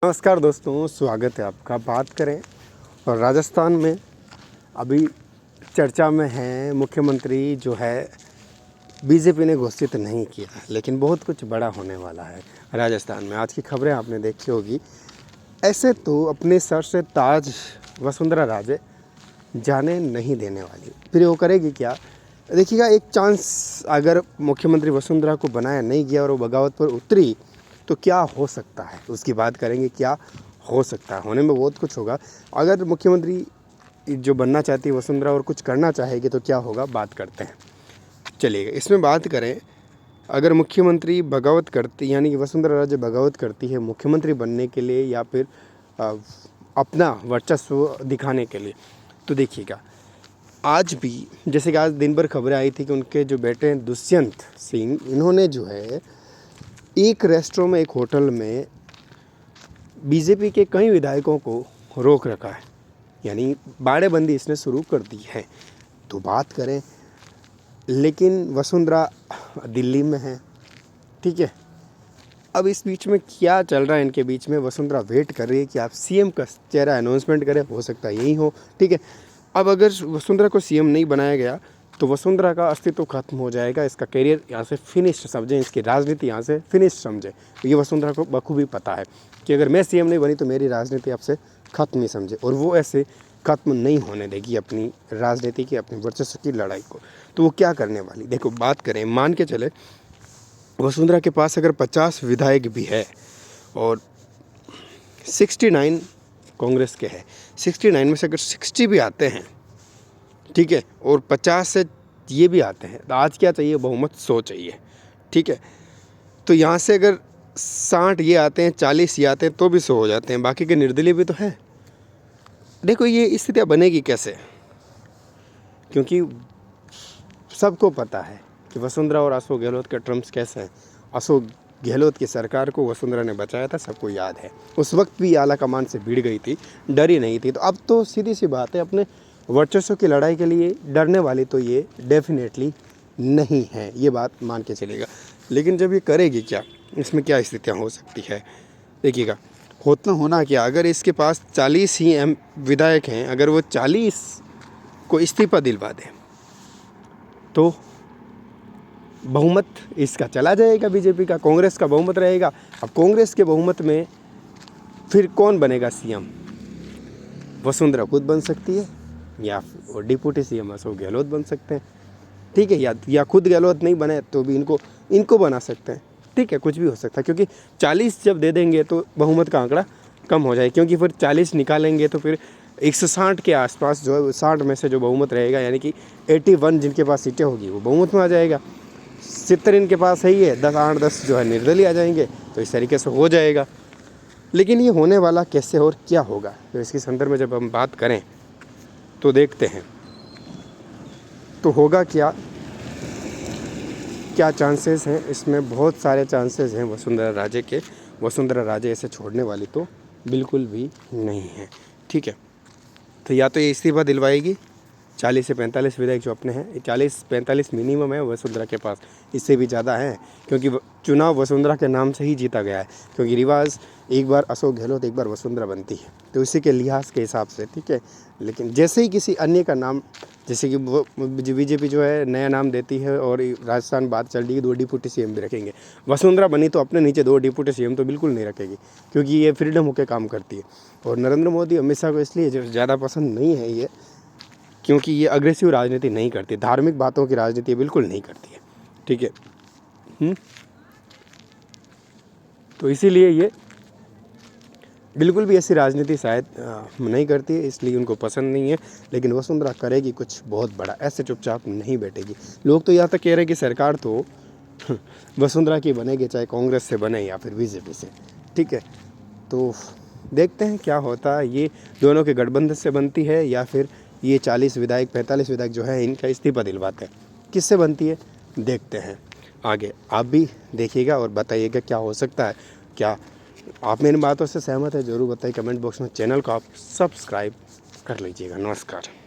नमस्कार दोस्तों, स्वागत है आपका। बात करें और राजस्थान में अभी चर्चा में है मुख्यमंत्री जो है बीजेपी ने घोषित नहीं किया, लेकिन बहुत कुछ बड़ा होने वाला है राजस्थान में। आज की खबरें आपने देखी होगी। ऐसे तो अपने सर से ताज वसुंधरा राजे जाने नहीं देने वाली, फिर वो करेगी क्या? देखिएगा, एक चांस अगर मुख्यमंत्री वसुंधरा को बनाया नहीं गया और वो बगावत पर उतरी तो क्या हो सकता है, उसकी बात करेंगे। क्या हो सकता है, होने में बहुत कुछ होगा। अगर मुख्यमंत्री जो बनना चाहती है वसुंधरा और कुछ करना चाहेगी तो क्या होगा, बात करते हैं। चलिएगा, इसमें बात करें। अगर मुख्यमंत्री बगावत करती, यानी कि वसुंधरा राजे बगावत करती है मुख्यमंत्री बनने के लिए या फिर अपना वर्चस्व दिखाने के लिए, तो देखिएगा, आज भी जैसे कि आज दिन भर खबरें आई थी कि उनके जो बेटे हैं दुष्यंत सिंह, इन्होंने जो है एक रेस्टोरेंट में, एक होटल में बीजेपी के कई विधायकों को रोक रखा है, यानी बाड़ेबंदी इसने शुरू कर दी है। तो बात करें, लेकिन वसुंधरा दिल्ली में है, ठीक है। अब इस बीच में क्या चल रहा है इनके बीच में, वसुंधरा वेट कर रही है कि आप सीएम का चेहरा अनाउंसमेंट करें, हो सकता है यही हो, ठीक है। अब अगर वसुंधरा को सीएम नहीं बनाया गया तो वसुंधरा का अस्तित्व खत्म हो जाएगा, इसका करियर यहाँ से फिनिश समझें, इसकी राजनीति यहाँ से फिनिश समझें। ये वसुंधरा को बखूबी पता है कि अगर मैं सीएम नहीं बनी तो मेरी राजनीति आपसे खत्म ही समझे, और वो ऐसे खत्म नहीं होने देगी अपनी राजनीति की, अपनी वर्चस्व की लड़ाई को। तो वो क्या करने वाली, देखो, बात करें, मान के चले वसुंधरा के पास अगर 50 विधायक भी है और 69 कांग्रेस के हैं, 69 में से अगर 60 भी आते हैं, ठीक है, और 50 से ये भी आते हैं, तो आज क्या चाहिए, बहुमत 100 चाहिए, ठीक है। तो यहाँ से अगर 60 ये आते हैं, 40 ये आते हैं, तो भी 100 हो जाते हैं, बाकी के निर्दलीय भी तो है। देखो, ये स्थितियाँ बनेगी कैसे, क्योंकि सबको पता है कि वसुंधरा और अशोक गहलोत के टर्म्स कैसे हैं। अशोक गहलोत की सरकार को वसुंधरा ने बचाया था, सबको याद है। उस वक्त भी आला कमान से भिड़ गई थी, डरी नहीं थी। तो अब तो सीधी सी बात है, अपने वर्चस्व की लड़ाई के लिए डरने वाली तो ये डेफिनेटली नहीं है, ये बात मान के चलेगा। लेकिन जब ये करेगी क्या, इसमें क्या स्थितियाँ हो सकती है, देखिएगा। होना क्या, अगर इसके पास 40 ही विधायक हैं, अगर वो 40 को इस्तीफा दिलवा दें तो बहुमत इसका चला जाएगा, बीजेपी का, कांग्रेस का बहुमत रहेगा। अब कांग्रेस के बहुमत में फिर कौन बनेगा सीएम? वसुंधरा खुद बन सकती है, या डिप्टी सीएम अशोक गहलोत बन सकते हैं, ठीक है, या खुद गहलोत नहीं बने तो भी इनको बना सकते हैं, ठीक है, कुछ भी हो सकता है। क्योंकि 40 जब दे देंगे तो बहुमत का आंकड़ा कम हो जाए, क्योंकि फिर 40 निकालेंगे तो फिर 160 के आसपास जो है, 60 में से जो बहुमत रहेगा, यानी कि 81 जिनके पास सीटें होगी वो बहुमत में आ जाएगा। 70 इनके पास है ही है, 10 जो है निर्दलीय आ जाएंगे, तो इस तरीके से हो जाएगा। लेकिन ये होने वाला कैसे और क्या होगा, तो इसके संदर्भ में जब हम बात करें तो देखते हैं तो होगा क्या चांसेस हैं। इसमें बहुत सारे चांसेस हैं वसुंधरा राजे के। वसुंधरा राजे ऐसे छोड़ने वाली तो बिल्कुल भी नहीं है, ठीक है। तो या तो ये इस्तीफा दिलवाएगी, 40 से 45 विधायक जो अपने हैं, 40-45 मिनिमम है वसुंधरा के पास, इससे भी ज़्यादा है, क्योंकि चुनाव वसुंधरा के नाम से ही जीता गया है। क्योंकि रिवाज एक बार अशोक गहलोत, एक बार वसुंधरा बनती है, तो इसी के लिहाज के हिसाब से, ठीक है। लेकिन जैसे ही किसी अन्य का नाम, जैसे कि वो बीजेपी जो है नया नाम देती है और राजस्थान बात चल रही है 2 डिप्टी सीएम भी रखेंगे, वसुंधरा बनी तो अपने नीचे 2 डिप्टी सीएम तो बिल्कुल नहीं रखेगी, क्योंकि ये फ्रीडम होकर काम करती है। और नरेंद्र मोदी, अमित शाह को इसलिए जो ज़्यादा पसंद नहीं है ये, क्योंकि ये अग्रेसिव राजनीति नहीं करती, धार्मिक बातों की राजनीति बिल्कुल नहीं करती है, ठीक है। तो इसीलिए ये बिल्कुल भी ऐसी राजनीति शायद नहीं करती है, इसलिए उनको पसंद नहीं है। लेकिन वसुंधरा करेगी कुछ बहुत बड़ा, ऐसे चुपचाप नहीं बैठेगी। लोग तो यहाँ तक कह रहे हैं कि सरकार तो वसुंधरा की बनेगी, चाहे कांग्रेस से बने या फिर बीजेपी से, ठीक है। तो देखते हैं क्या होता है, ये दोनों के गठबंधन से बनती है या फिर ये 40 विधायक 45 विधायक जो है इनका इस्तीफा दिलवाते हैं, किससे बनती है, देखते हैं आगे। आप भी देखिएगा और बताइएगा क्या हो सकता है। क्या आप मेरी बातों से सहमत है, ज़रूर बताइए कमेंट बॉक्स में। चैनल को आप सब्सक्राइब कर लीजिएगा। नमस्कार।